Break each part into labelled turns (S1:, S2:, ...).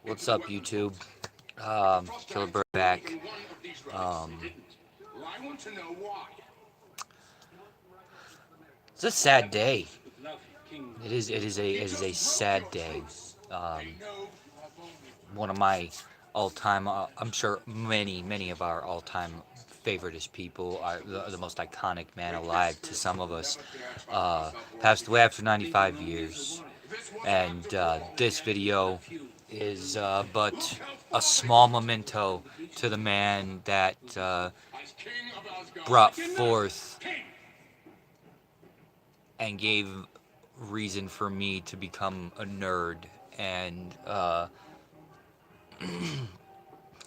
S1: What's up, YouTube? Killer Bird back. Um, it's a sad day. It is a sad day. Um, One of my all-time, I'm sure many of our all-time favoriteest people, are the most iconic man alive to some of us, uh, passed away after 95 years. And this video is but a small memento to the man that brought forth and gave reason for me to become a nerd. And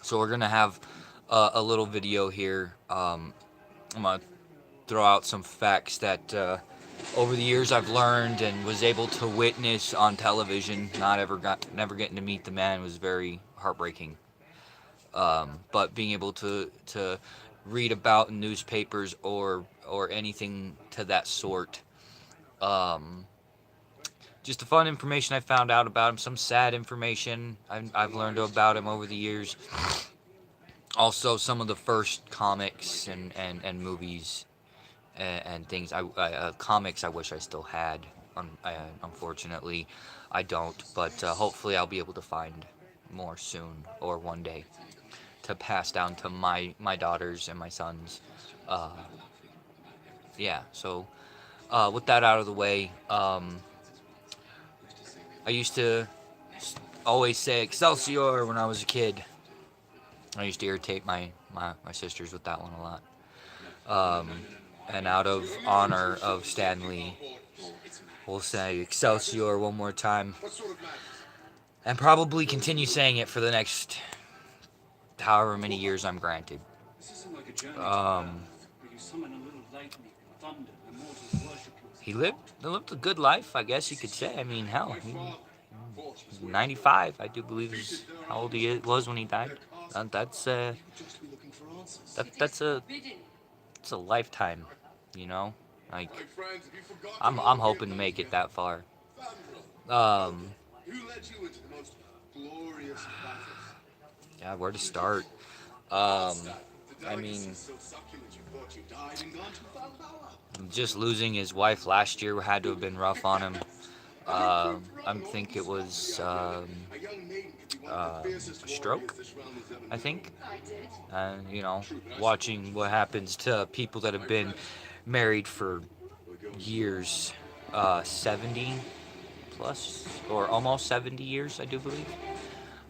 S1: so we're gonna have a little video here. I'm gonna throw out some facts that over the years I've learned and was able to witness on television. Never getting to meet the man was very heartbreaking. But being able to read about in newspapers or anything to that sort. Just the fun information I found out about him, some sad information I've learned about him over the years. Also, some of the first comics and movies and things. Comics I wish I still had. Unfortunately, I don't. But hopefully, I'll be able to find more soon or one day to pass down to my daughters and my sons. Yeah. So with that out of the way, I used to always say Excelsior when I was a kid. I used to irritate my sisters with that one a lot. And out of honor of Stanley, we'll say Excelsior one more time. And probably continue saying it for the next however many years I'm granted. He lived a good life, I guess you could say. I mean, hell, 95, I do believe, is how old he was when he died. That's it's a lifetime, you know. Like, I'm hoping to make it that far. Um, yeah, where to start? I mean, just losing his wife last year had to have been rough on him. I think it was a stroke. I think, and watching what happens to people that have been married for years, 70 plus or almost 70 years, I do believe.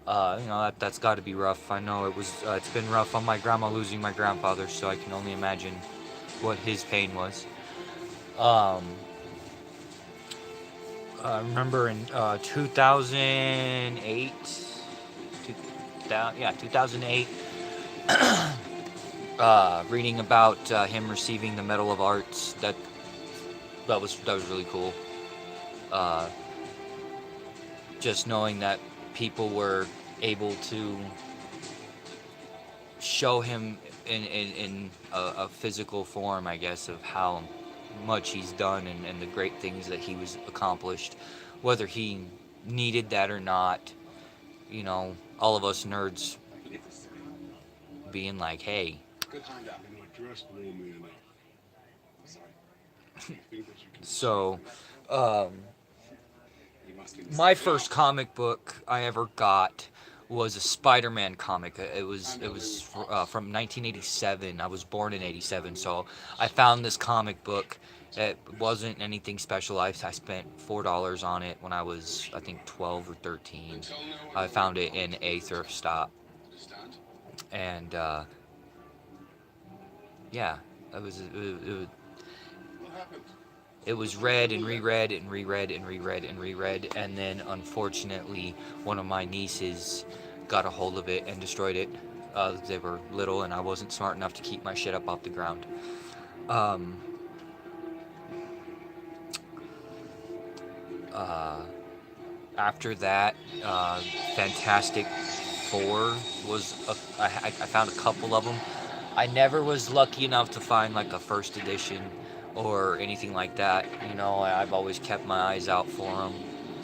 S1: That's got to be rough. I know it's been rough on my grandma losing my grandfather, so I can only imagine what his pain was. I remember in 2008, 2008, reading about him receiving the Medal of Arts. That was really cool. Just knowing that people were able to show him in a physical form, I guess, of how much he's done and the great things that he was accomplished, whether he needed that or not. All of us nerds being like, hey. So, my first comic book I ever got was a Spider-Man comic. It was from 1987. I was born in '87, so I found this comic book. It wasn't anything special. I spent $4 on it when I was, I think, 12 or 13. I found it in a thrift stop, and yeah, it was read and reread and reread and reread and reread, and then unfortunately one of my nieces got a hold of it and destroyed it. They were little and I wasn't smart enough to keep my shit up off the ground. After that, Fantastic Four was I found a couple of them. I never was lucky enough to find like a first edition or anything like that. I've always kept my eyes out for them.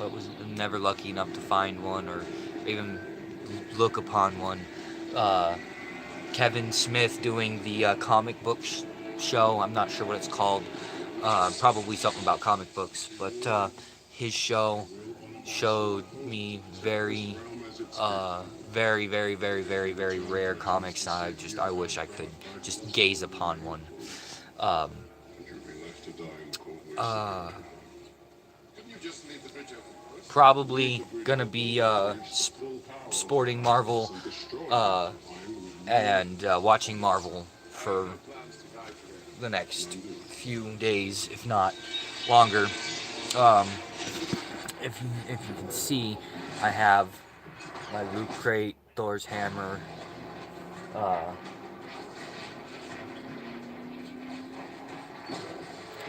S1: but was never lucky enough to find one or even look upon one. Uh, Kevin Smith doing the comic book show. I'm not sure what it's called. Probably something about comic books, but his show showed me uh, very rare comics. I wish I could just gaze upon one. Um, uh, Probably gonna be sporting Marvel and watching Marvel for the next few days, if not longer. Um, if you can see, I have my Loot Crate, Thor's hammer, uh,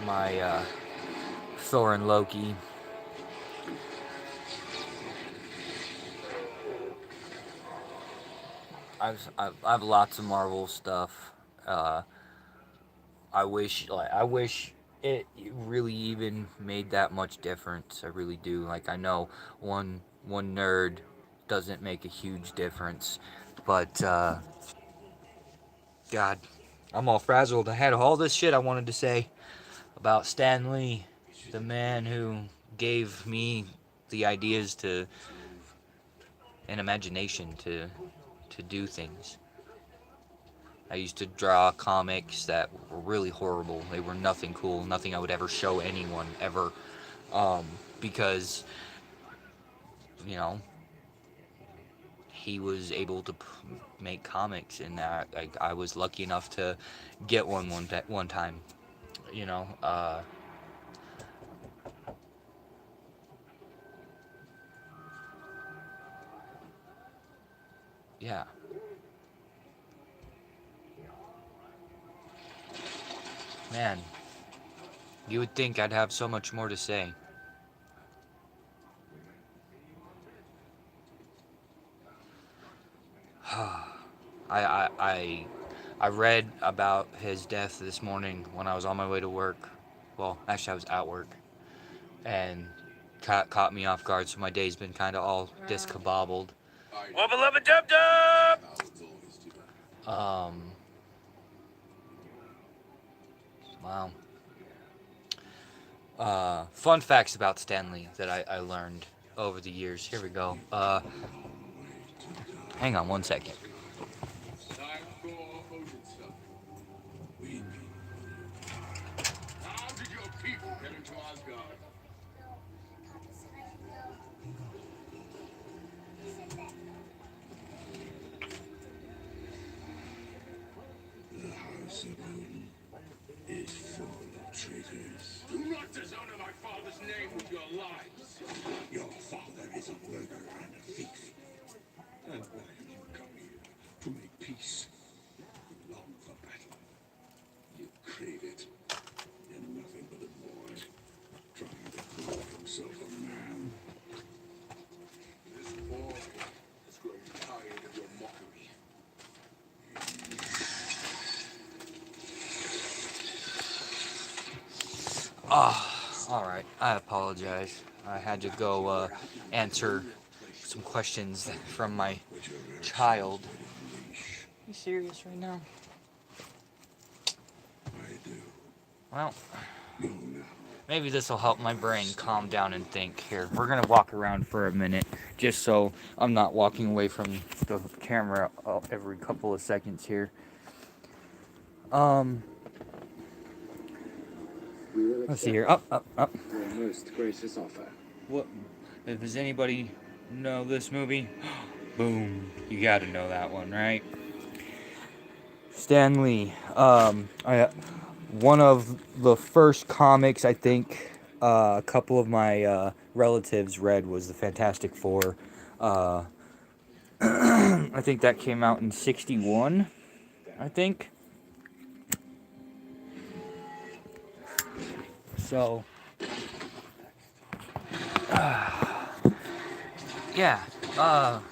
S1: my Thor and Loki. I have lots of Marvel stuff. Uh, I wish it really even made that much difference. I really do. Like I know one nerd doesn't make a huge difference, but God, I'm all frazzled. I had all this shit I wanted to say about Stan Lee, the man who gave me the ideas to and imagination to do things. I used to draw comics that were really horrible. They were nothing cool, nothing I would ever show anyone ever, because you know he was able to make comics, and that I was lucky enough to get one time. You know, yeah, man. You would think I'd have so much more to say. I I read about his death this morning when I was on my way to work. Well, actually, I was at work, and caught me off guard. So my day's been kind of all discombobbled. Wubba lubba dub dub. Um. Wow. Fun facts about Stanley that I learned over the years. Here we go. Hang on one second. How did your people get into Asgard? The House of Odin is full of traitors. Do not dishonor my father's name with your lives. Your father is a murderer and a thief. And why have you come here? To make peace. You long for battle. You crave it. You're nothing but a boy, trying to prove himself a man. This boy has grown tired of your mockery. Alright. I apologize. I had to go answer some questions from my child. Are you serious right now? Well, maybe this will help my brain calm down and think. Here, we're gonna walk around for a minute, just so I'm not walking away from the camera every couple of seconds here. Let's see here. Up.
S2: Your most gracious offer.
S1: What? Does anybody know this movie? Boom! You got to know that one, right? Stan Lee. One of the first comics I think a couple of my relatives read was the Fantastic Four. I think that came out in '61. I think. So. Yeah. God.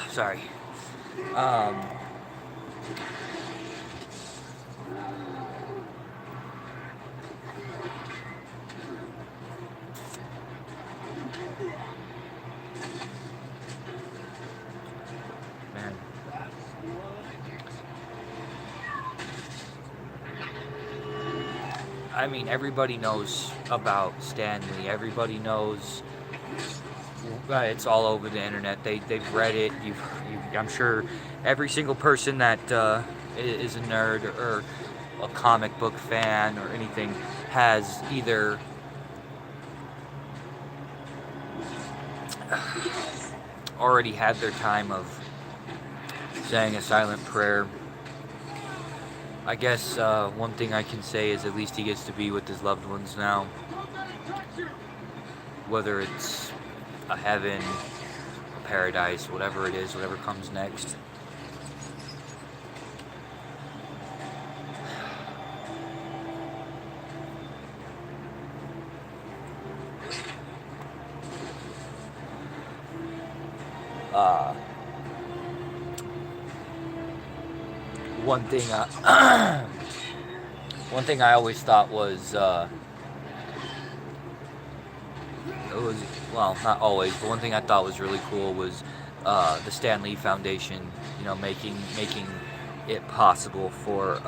S1: Sorry. Um, man. I mean, everybody knows about Stan Lee. Everybody knows. It's all over the internet. They've read it. I'm sure every single person that is a nerd or a comic book fan or anything has either already had their time of saying a silent prayer. I guess one thing I can say is at least he gets to be with his loved ones now. Whether it's a heaven, a paradise, whatever it is, whatever comes next. One thing I always thought was it was, well, not always, but one thing I thought was really cool was the Stan Lee Foundation, making it possible for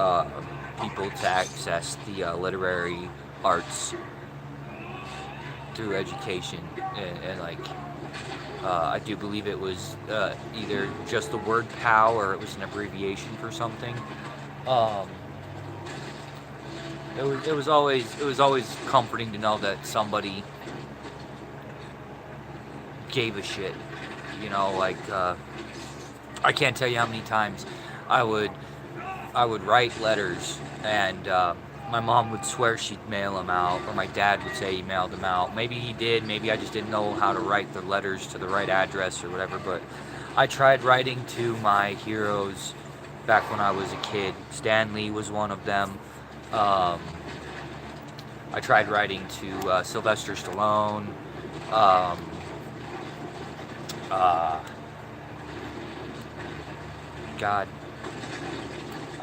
S1: people to access the literary arts through education, and like I do believe it was either just the word POW or it was an abbreviation for something. It was always comforting to know that somebody gave a shit. Like I can't tell you how many times I would write letters, and my mom would swear she'd mail them out, or my dad would say he mailed them out. Maybe he did, maybe I just didn't know how to write the letters to the right address or whatever, but I tried writing to my heroes back when I was a kid. Stan Lee was one of them. I tried writing to Sylvester Stallone. God.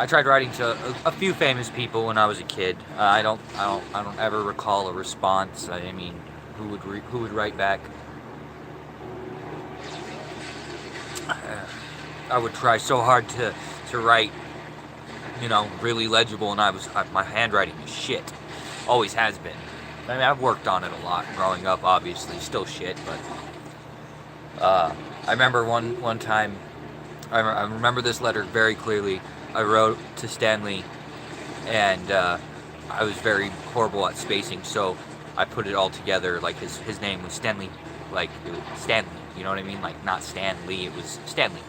S1: I tried writing to a few famous people when I was a kid. I don't ever recall a response. I mean, who would write back? I would try so hard to write, really legible, and my handwriting is shit. Always has been. I mean, I've worked on it a lot growing up, obviously, still shit, but I remember one time. I remember this letter very clearly. I wrote to Stan Lee, and I was very horrible at spacing, so I put it all together. Like his name was Stanley, like it was Stanley. You know what I mean? Like not Stan Lee, it was Stanley.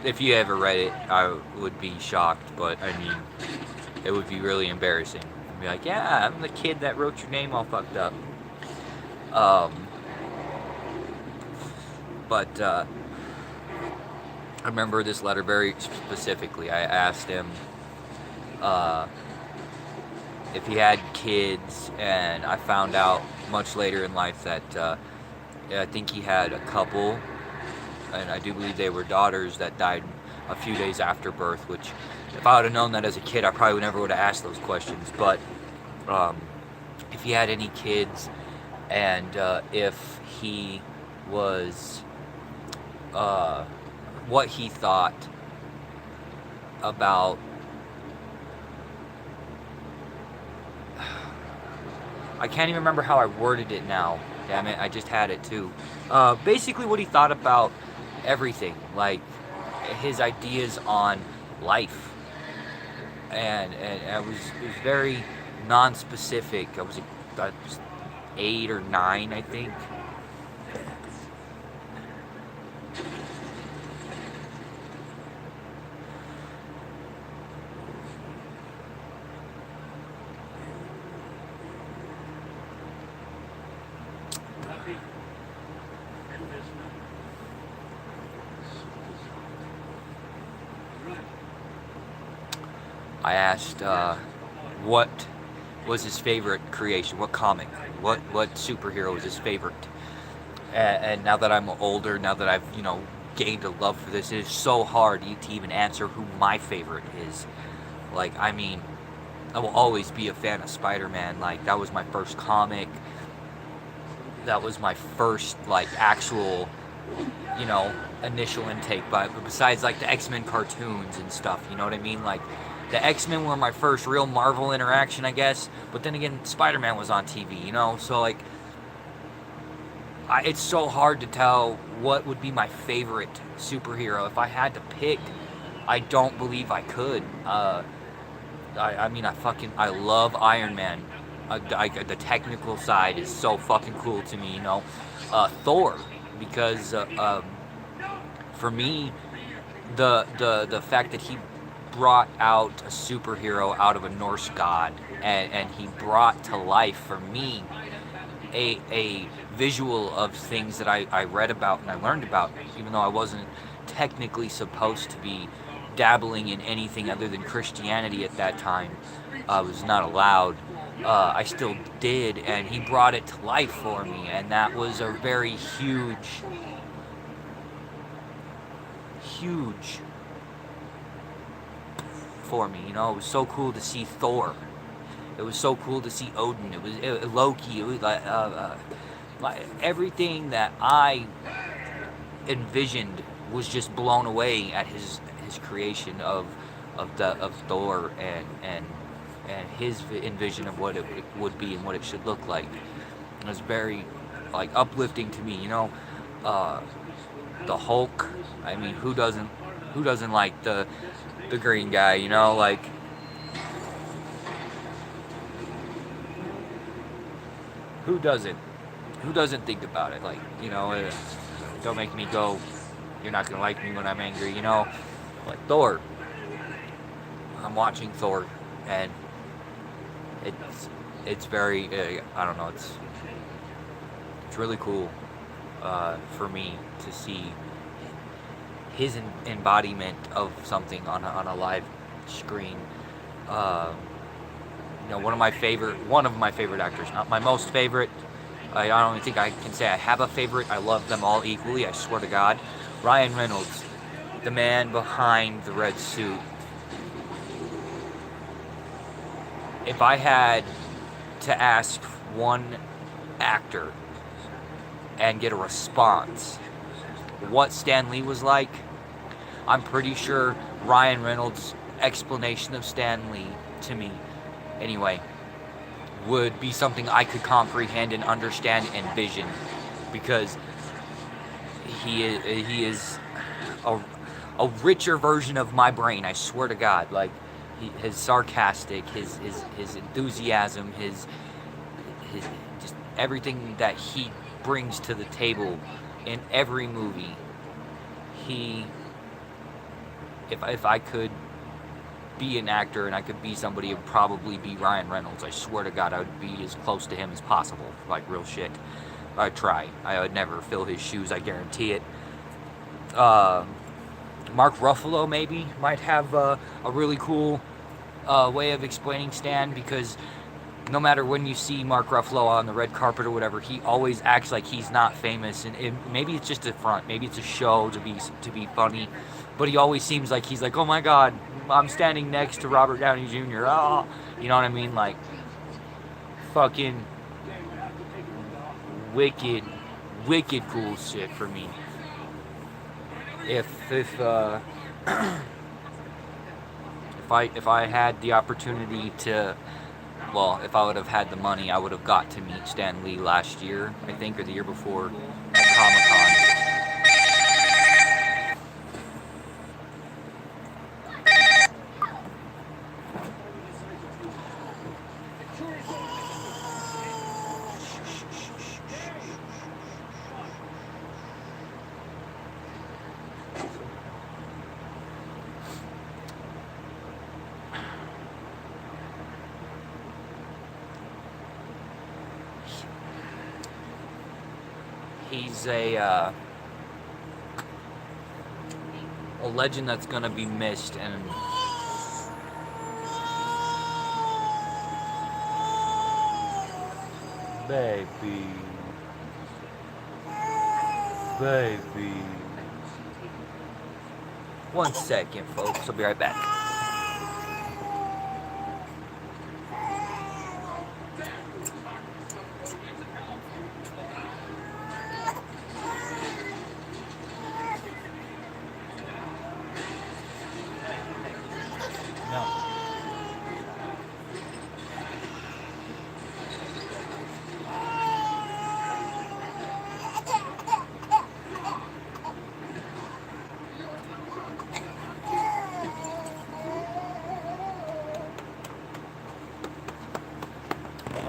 S1: If you ever read it, I would be shocked, but I mean, it would be really embarrassing. I'd be like, yeah, I'm the kid that wrote your name all fucked up. But I remember this letter very specifically. I asked him if he had kids, and I found out much later in life that I think he had a couple, and I do believe they were daughters that died a few days after birth, which if I would have known that as a kid, I probably never would have asked those questions. But if he had any kids, and if he was what he thought about I can't even remember how I worded it now. Damn it, I just had it too. Basically what he thought about everything, like his ideas on life. And it was very non-specific. I was 8 or 9, I think. I asked what was his favorite creation, what comic, what superhero was his favorite, And now that I'm older, now that I've gained a love for this, it is so hard to even answer who my favorite is. Like, I mean, I will always be a fan of Spider-Man. Like, that was my first comic. That was my first like actual, you know, initial intake. But besides like the X-Men cartoons and stuff, you know what I mean? Like, the X-Men were my first real Marvel interaction, I guess. But then again, Spider-Man was on TV, you know. So like, it's so hard to tell what would be my favorite superhero. If I had to pick, I don't believe I could. I mean, I love Iron Man. The technical side is so fucking cool to me, you know. Thor, because for me, the fact that he brought out a superhero out of a Norse god, and he brought to life for me a visual of things that I read about and I learned about, even though I wasn't technically supposed to be dabbling in anything other than Christianity at that time. I was not allowed. I still did, and he brought it to life for me, and that was a very huge for me. You know, it was so cool to see Thor. It was so cool to see Odin. Loki. It was like everything that I envisioned was just blown away at his creation of Thor, and his envision of what it would be and what it should look like. It was very like uplifting to me, you know. The Hulk. I mean, who doesn't like the green guy, you know? Like, who doesn't? Who doesn't think about it? Like, you know, don't make me go. You're not gonna like me when I'm angry, you know. Like Thor. I'm watching Thor, and it's very I don't know. It's really cool for me to see his embodiment of something on a live screen. Uh, one of my favorite actors, not my most favorite. I don't even think I can say I have a favorite. I love them all equally. I swear to God. Ryan Reynolds, the man behind the red suit. If I had to ask one actor and get a response, what Stan Lee was like, I'm pretty sure Ryan Reynolds' explanation of Stan Lee, to me anyway, would be something I could comprehend and understand and vision, because he is a richer version of my brain. I swear to God. Like, his sarcastic, his enthusiasm, his just everything that he brings to the table in every movie. If I could be an actor and I could be somebody, it would probably be Ryan Reynolds. I swear to God, I would be as close to him as possible. Like, real shit. I'd try. I would never fill his shoes, I guarantee it. Mark Ruffalo maybe might have a really cool way of explaining Stan, because no matter when you see Mark Ruffalo on the red carpet or whatever, he always acts like he's not famous, and maybe it's just a front, maybe it's a show to be funny, but he always seems like he's like, oh my God, I'm standing next to Robert Downey Jr. Oh, you know what I mean? Like, fucking wicked cool shit for me. If I had the opportunity to, well, if I would have had the money, I would have got to meet Stan Lee last year, I think, or the year before, at Comic-Con. He's a legend that's gonna be missed, and baby. baby. 1 second, folks. I'll be right back. No.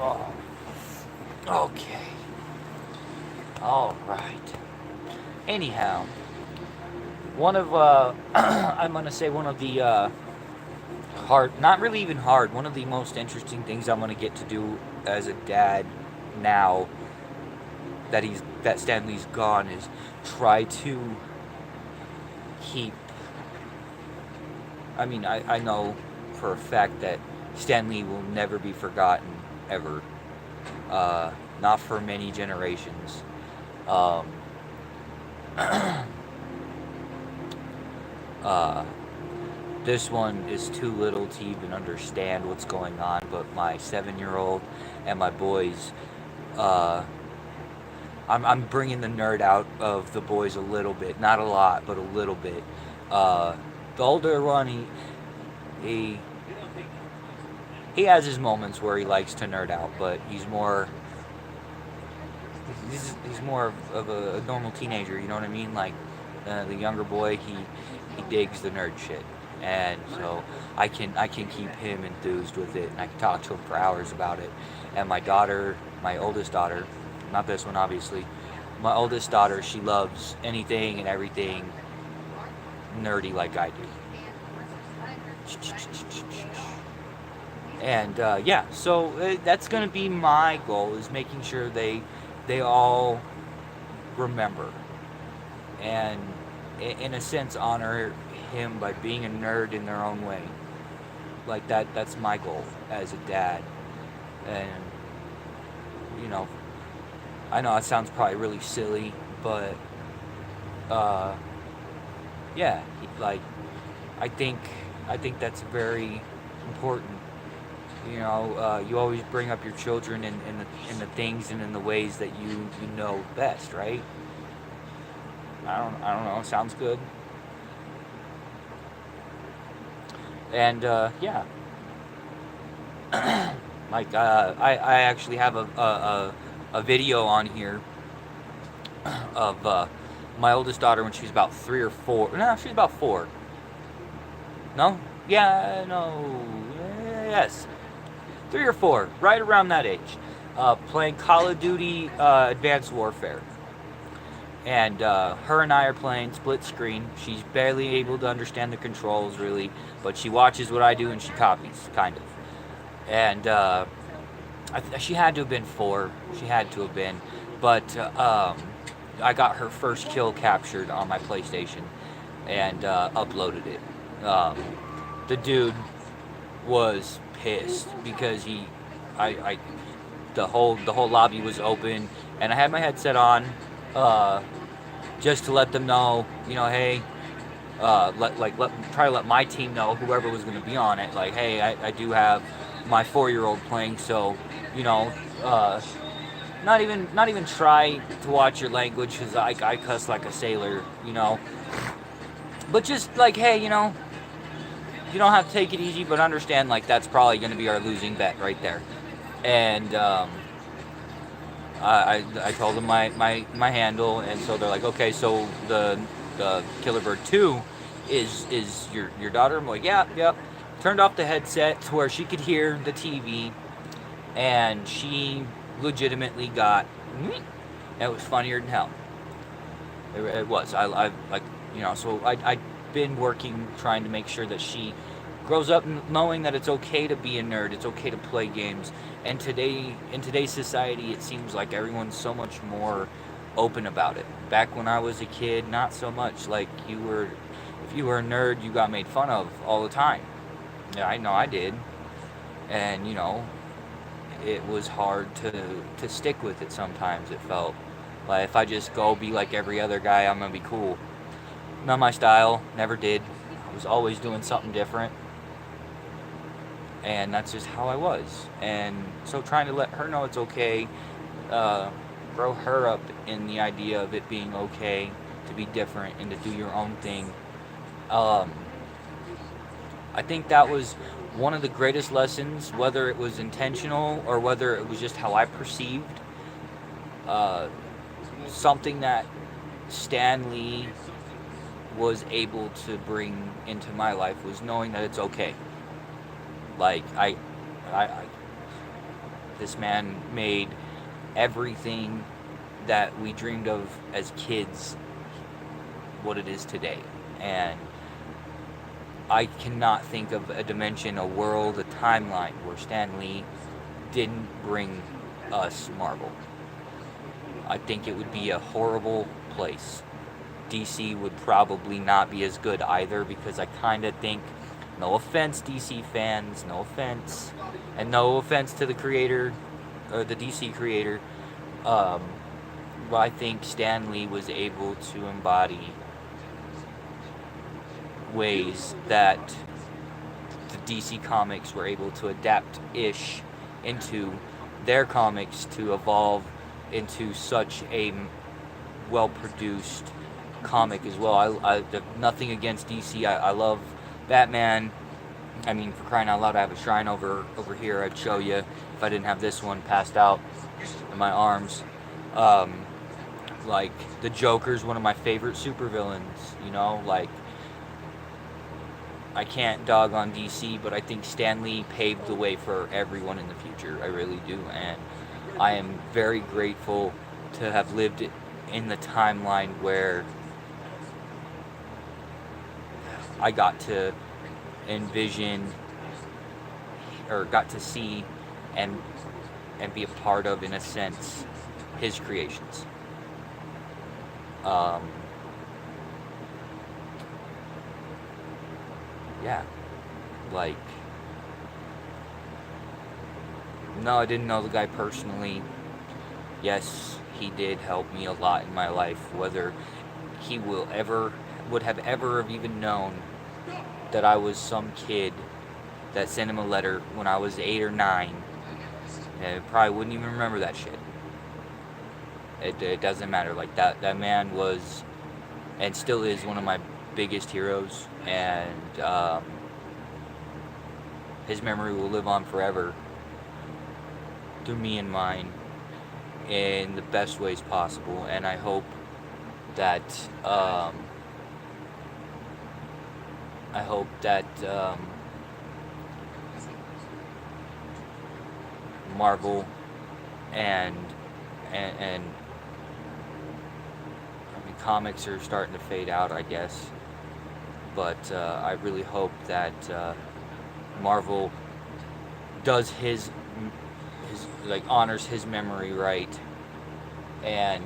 S1: Oh. Okay. All right. Anyhow, one of I'm gonna say one of the hard, not really even hard, one of the most interesting things I'm gonna get to do as a dad now that Stanley's gone is try to keep. I mean, I know for a fact that Stanley will never be forgotten ever. Not for many generations. Um, uh, this one is too little to even understand what's going on, but my 7-year-old and my boys, uh, I'm bringing the nerd out of the boys a little bit, not a lot, but a little bit. Uh, the older one, he he has his moments where he likes to nerd out, but he's more of a normal teenager. You know what I mean? Like the younger boy, he digs the nerd shit, and so I can keep him enthused with it, and I can talk to him for hours about it. And my daughter, my oldest daughter, not this one obviously, my oldest daughter, she loves anything and everything nerdy like I do. And yeah, so that's gonna be my goal, is making sure they all remember, and in a sense honor him by being a nerd in their own way. Like that's my goal as a dad. And you know, I know it sounds probably really silly, but uh, yeah, like I think I think that's very important. You always bring up your children in the things and in the ways that you know best, right? I don't know. Sounds good. And yeah, like I actually have a video on here of my oldest daughter when she was about 3 or 4. No, she was about 4. No, yeah, no, yes, 3 or 4, right around that age, playing Call of Duty Advanced Warfare. And her and I are playing split screen. She's barely able to understand the controls, really, but she watches what I do and she copies, kind of. And she had to have been 4. She had to have been. But I got her first kill captured on my PlayStation and uploaded it. The dude was pissed because I, the whole lobby was open, and I had my headset on, just to let them know, hey, try to let my team know, whoever was going to be on it, like, hey, I do have my 4-year-old playing, so, you know, uh, not even try to watch your language, because I cuss like a sailor. But just like, hey, you don't have to take it easy, but understand, like, that's probably going to be our losing bet right there. And I told them my handle, and so they're like, okay, so the Killer Bird 2 is your daughter? I'm like, yeah, yep. Turned off the headset to where she could hear the TV, and she legitimately got, it was funnier than hell. It was. I like, so I've been working, trying to make sure that she grows up knowing that it's okay to be a nerd, it's okay to play games. And in today's society, it seems like everyone's so much more open about it. Back when I was a kid, not so much. Like, if you were a nerd, you got made fun of all the time. Yeah, I know I did. And it was hard to stick with it sometimes, it felt. Like, if I just go be like every other guy, I'm gonna be cool. Not my style, never did. I was always doing something different, and that's just how I was. And so trying to let her know it's okay, uh, grow her up in the idea of it being okay to be different and to do your own thing. Um, I think that was one of the greatest lessons, whether it was intentional or whether it was just how I perceived uh, something that Stan Lee was able to bring into my life was knowing that it's okay. Like I this man made everything that we dreamed of as kids what it is today, and I cannot think of a dimension, a world, a timeline where Stan Lee didn't bring us Marvel. I think it would be a horrible place. DC would probably not be as good either, because I kind of think, no offense, DC fans, no offense, and no offense to the creator, or the DC creator, um, but I think Stan Lee was able to embody ways that the DC comics were able to adapt-ish into their comics to evolve into such a well-produced comic as well. I have nothing against DC. I love Batman. I mean, for crying out loud, I have a shrine over here. I'd show you if I didn't have this one passed out in my arms. Um, like, the Joker's one of my favorite supervillains, you know? Like, I can't dog on DC, but I think Stan Lee paved the way for everyone in the future. I really do, and I am very grateful to have lived in the timeline where I got to envision, or got to see and be a part of, in a sense, his creations. Um, yeah, like, no, I didn't know the guy personally. Yes, he did help me a lot in my life. Whether he would have ever have even known that I was some kid that sent him a letter when I was 8 or 9, and probably wouldn't even remember that shit. It doesn't matter. Like, that man was and still is one of my biggest heroes, and his memory will live on forever through me and mine in the best ways possible. And I hope that Marvel and I mean, comics are starting to fade out, I guess, but I really hope that Marvel does his like, honors his memory right, and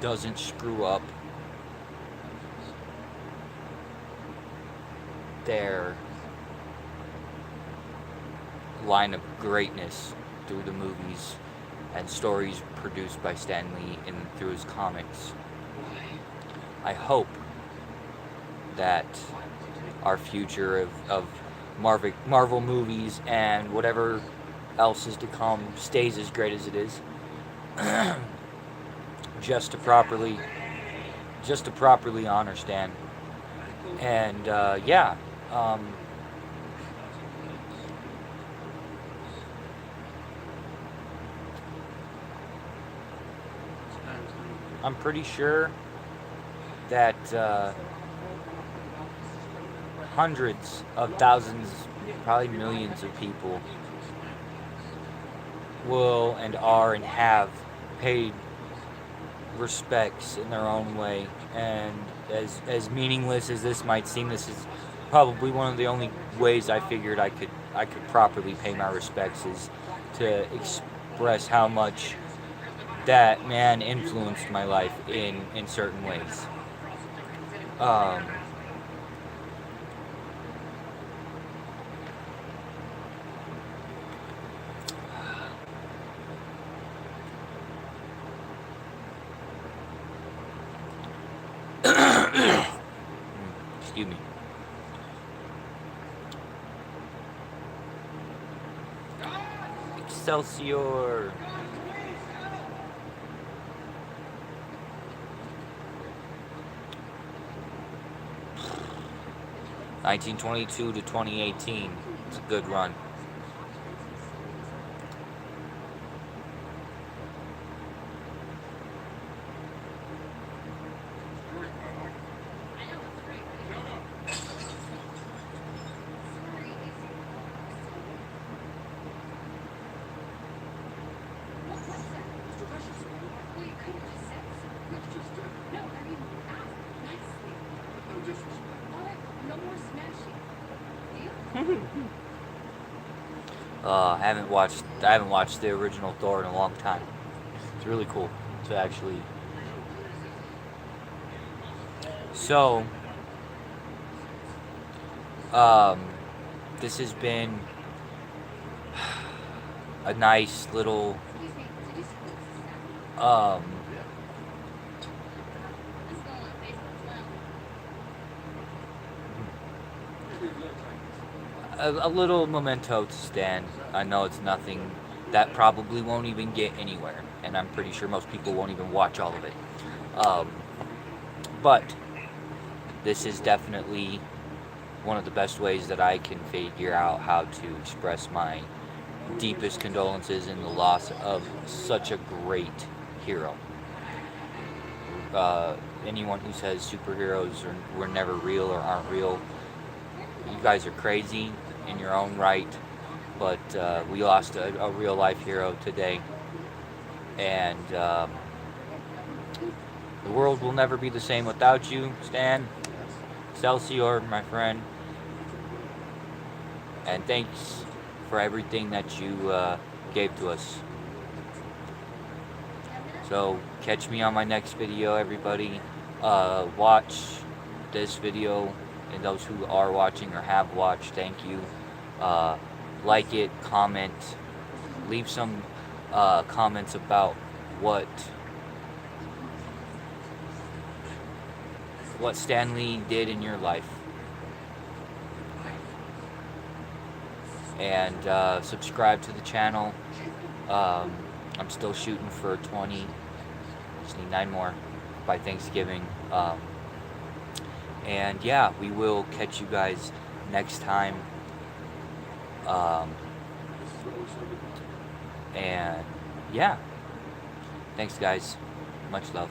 S1: doesn't screw up their line of greatness through the movies and stories produced by Stan Lee and through his comics. I hope that our future of Marvel movies and whatever else is to come stays as great as it is. just to properly honor Stan. And yeah, I'm pretty sure that hundreds of thousands, probably millions of people will and are and have paid respects in their own way. And as meaningless as this might seem, this is probably one of the only ways I figured I could properly pay my respects, is to express how much that man influenced my life in certain ways. Um, Excuse me. Excelsior. (1922 to 2018). It's a good run. I haven't watched the original Thor in a long time. It's really cool to actually. So, this has been a nice little a little memento to Stan. I know it's nothing that probably won't even get anywhere, and I'm pretty sure most people won't even watch all of it. But this is definitely one of the best ways that I can figure out how to express my deepest condolences in the loss of such a great hero. Anyone who says superheroes were never real or aren't real, you guys are crazy in your own right, but we lost a real life hero today, and the world will never be the same without you, Stan. Excelsior, my friend, and thanks for everything that you gave to us. So catch me on my next video, everybody. Watch this video, and those who are watching or have watched, thank you. Like it, comment, leave some comments about what Stan Lee did in your life, and subscribe to the channel. I'm still shooting for 20. Just need 9 more by Thanksgiving. And yeah, we will catch you guys next time. And yeah, thanks guys. Much love.